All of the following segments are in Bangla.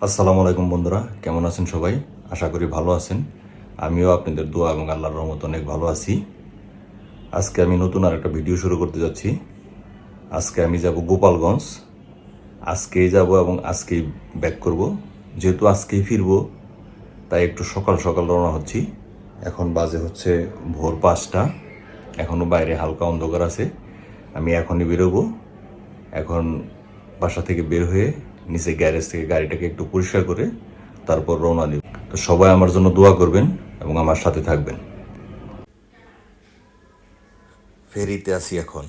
আসসালামু আলাইকুম বন্ধুরা, কেমন আছেন সবাই? আশা করি ভালো আছেন। আমিও আপনাদের দোয়া এবং আল্লাহর রহমত অনেক ভালো আছি। আজকে আমি নতুন আর একটা ভিডিও শুরু করতে যাচ্ছি। আজকে আমি যাব গোপালগঞ্জ। আজকেই যাব এবং আজকেই ব্যাক করব। যেহেতু আজকেই ফিরবো, তাই একটু সকাল সকাল রওনা হচ্ছি। এখন বাজে হচ্ছে ভোর 5টা। এখনও বাইরে হালকা অন্ধকার আছে। আমি এখনই বেরোবো। এখন বাসা থেকে বের হয়ে নিচে গ্যারেজ থেকে গাড়িটাকে একটু পরিষ্কার করে তারপর রওনা দিব। তো সবাই আমার জন্য দোয়া করবেন এবং আমার সাথে থাকবেন। ফেরিতে আছি এখন।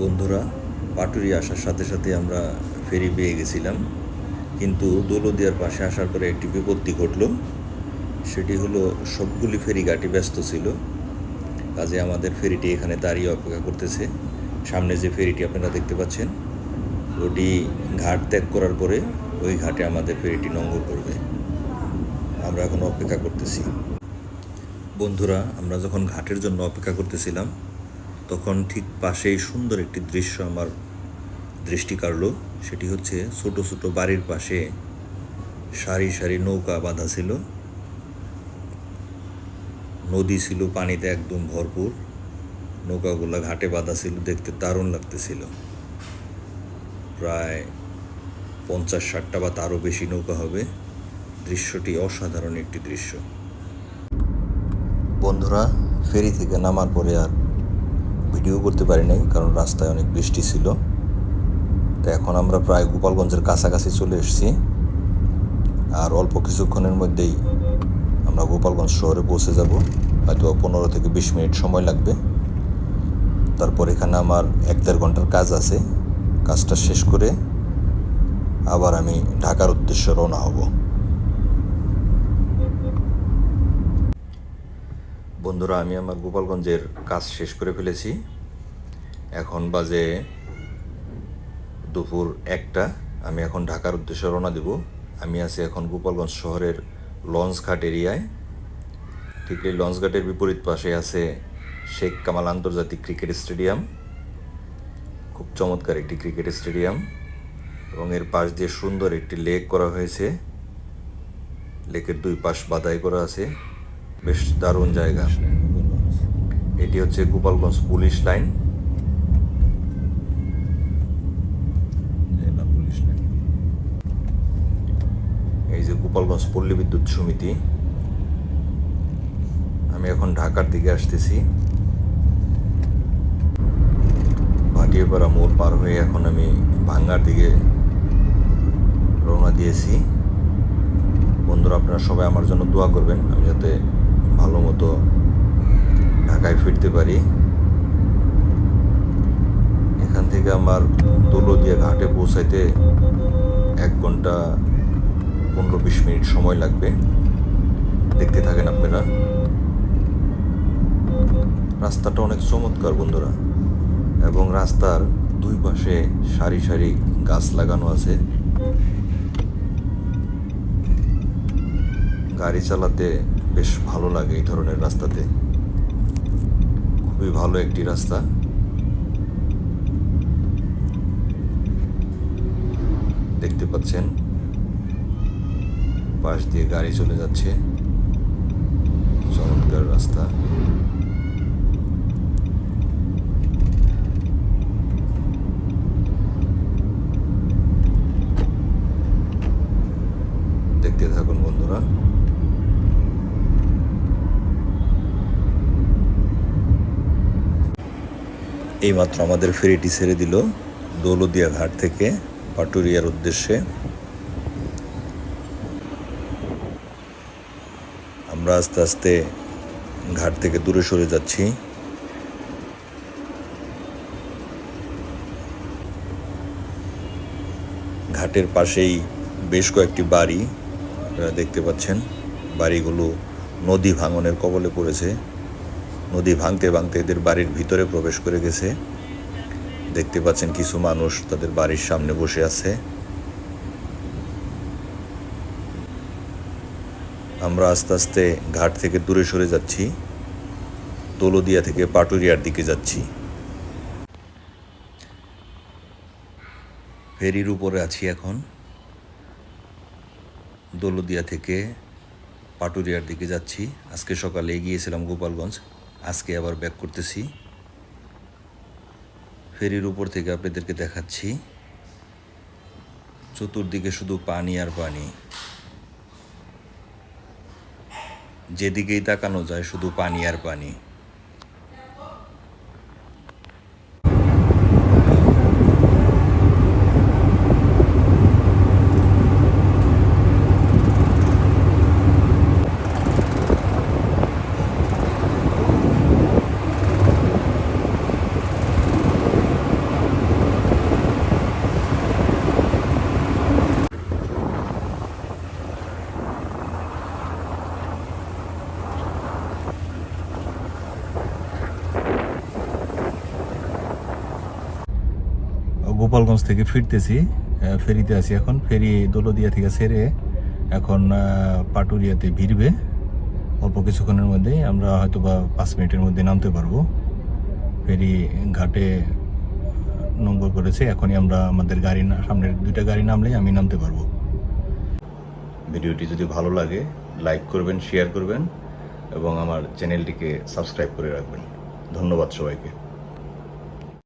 বন্ধুরা, পাটুরি আসার সাথে সাথে আমরা ফেরি পেয়ে গেছিলাম, কিন্তু দৌলদিয়ার পাশে আসার পরে একটি বিপত্তি ঘটল। সেটি হলো সবগুলি ফেরিঘাটই ব্যস্ত ছিল। কাজে আমাদের ফেরিটি এখানে দাঁড়িয়ে অপেক্ষা করতেছে। সামনে যে ফেরিটি আপনারা দেখতে পাচ্ছেন, ওটি ঘাট ত্যাগ করার পরে ওই ঘাটে আমাদের ফেরিটি নোঙর করবে। আমরা এখন অপেক্ষা করতেছি। বন্ধুরা, আমরা যখন ঘাটের জন্য অপেক্ষা করতেছিলাম, তখন ঠিক পাশেই সুন্দর একটি দৃশ্য আমার দৃষ্টি কাড়ল। সেটি হচ্ছে ছোট ছোট বাড়ির পাশে সারি সারি নৌকা বাঁধা ছিল। নদী ছিল পানিতে একদম ভরপুর। নৌকাগুলা ঘাটে বাঁধা ছিল, দেখতে দারুণ লাগতেছিল। প্রায় 50-60টা বা তারও বেশি নৌকা হবে। দৃশ্যটি অসাধারণ একটি দৃশ্য। বন্ধুরা, ফেরি থেকে নামার পরে আর ভিডিও করতে পারি নাই, কারণ রাস্তায় অনেক বৃষ্টি ছিল। তো এখন আমরা প্রায় গোপালগঞ্জের কাছাকাছি চলে এসেছি। আর অল্প কিছুক্ষণের মধ্যেই আমরা গোপালগঞ্জ শহরে পৌঁছে যাব। হয়তো 15 থেকে 20 মিনিট সময় লাগবে। তারপর এখানে আমার 1-1.5 ঘন্টার কাজ আছে। কাজটা শেষ করে আবার আমি ঢাকার উদ্দেশ্যে রওনা হব। বন্ধুরা, আমি আমার গোপালগঞ্জের কাজ শেষ করে ফেলেছি। এখন বাজে দুপুর 1টা। আমি এখন ঢাকার উদ্দেশ্যে রওনা দেব। আমি আছি এখন গোপালগঞ্জ শহরের লঞ্চঘাট এরিয়ায়। ঠিক এই লঞ্চঘাটের বিপরীত পাশে আছে শেখ কামাল আন্তর্জাতিক ক্রিকেট স্টেডিয়াম। খুব চমৎকার একটি ক্রিকেট স্টেডিয়াম, এবং এর পাশ দিয়ে সুন্দর একটি লেক করা হয়েছে। লেকের 2 পাশ বাধাই করা আছে। বেশ দারুণ জায়গা। এটি হচ্ছে গোপালগঞ্জ পুলিশ লাইন। এই যে গোপালগঞ্জ পল্লী বিদ্যুৎ সমিতি। আমি এখন ঢাকার দিকে আসতেছি। ভাটিয়াপাড়া মোড় পার হয়ে এখন আমি ভাঙ্গার দিকে রওনা দিয়েছি। বন্ধুরা, আপনারা সবাই আমার জন্য দোয়া করবেন, আমি যাতে ভালো মতো ঢাকায় ফিরতে পারি। এখান থেকে আমার দৌলদিয়া ঘাটে পৌঁছাইতে 1 ঘন্টা 15-20 মিনিট সময় লাগবে। দেখতে থাকেন আপনারা। রাস্তাটা অনেক চমৎকার বন্ধুরা, এবং রাস্তার 2 পাশে সারি সারি গাছ লাগানো আছে। গাড়ি চালাতে বেশ ভালো লাগে এই ধরনের রাস্তাতে। খুবই ভালো একটি রাস্তা। দেখতে পাচ্ছেন পাশ দিয়ে গাড়ি চলে যাচ্ছে। চমৎকার রাস্তা। দেখতে থাকুন বন্ধুরা। এইমাত্র আমাদের ফেরিটি ছেড়ে দিল দৌলদিয়া ঘাট থেকে পাটুরিয়ার উদ্দেশ্যে। আমরা আস্তে আস্তে ঘাট থেকে দূরে সরে যাচ্ছি। ঘাটের পাশেই বেশ কয়েকটি বাড়ি আপনারা দেখতে পাচ্ছেন। বাড়িগুলো নদী ভাঙনের কবলে পড়েছে। নদী ভাঙতে ভাঙতে এদের বাড়ির ভিতরে প্রবেশ করে গেছে। দেখতে পাচ্ছেন কিছু মানুষ তাদের বাড়ির সামনে বসে আছে। আমরা আস্তে আস্তে ঘাট থেকে দূরে সরে যাচ্ছি। দৌলদিয়া থেকে পাটুরিয়ার দিকে যাচ্ছি। ফেরির উপরে আছি এখন, দৌলতদিয়া থেকে পাটুরিয়ার দিকে যাচ্ছি। আজকে সকালে গিয়েছিলাম গোপালগঞ্জ, আজকে আবার ব্যাক করতেছি। ফেরির উপর থেকে আপনাদেরকে দেখাচ্ছি, চতুর্দিকে শুধু পানি আর পানি, যেদিকেই তাকানো যায় শুধু পানি আর পানি। গোপালগঞ্জ থেকে ফিরতেছি, ফেরিতে আছি এখন। ফেরি দৌলতদিয়া থেকে ছেড়ে এখন পাটুরিয়াতে ভিড়বে। অল্প কিছুক্ষণের মধ্যেই আমরা হয়তো বা 5 মিনিটের মধ্যে নামতে পারবো। ফেরি ঘাটে নোঙ্গর করেছে, এখনই আমরা আমাদের গাড়ি সামনের 2টা গাড়ি নামলেই আমি নামতে পারবো। ভিডিওটি যদি ভালো লাগে লাইক করবেন, শেয়ার করবেন এবং আমার চ্যানেলটিকে সাবস্ক্রাইব করে রাখবেন। ধন্যবাদ সবাইকে।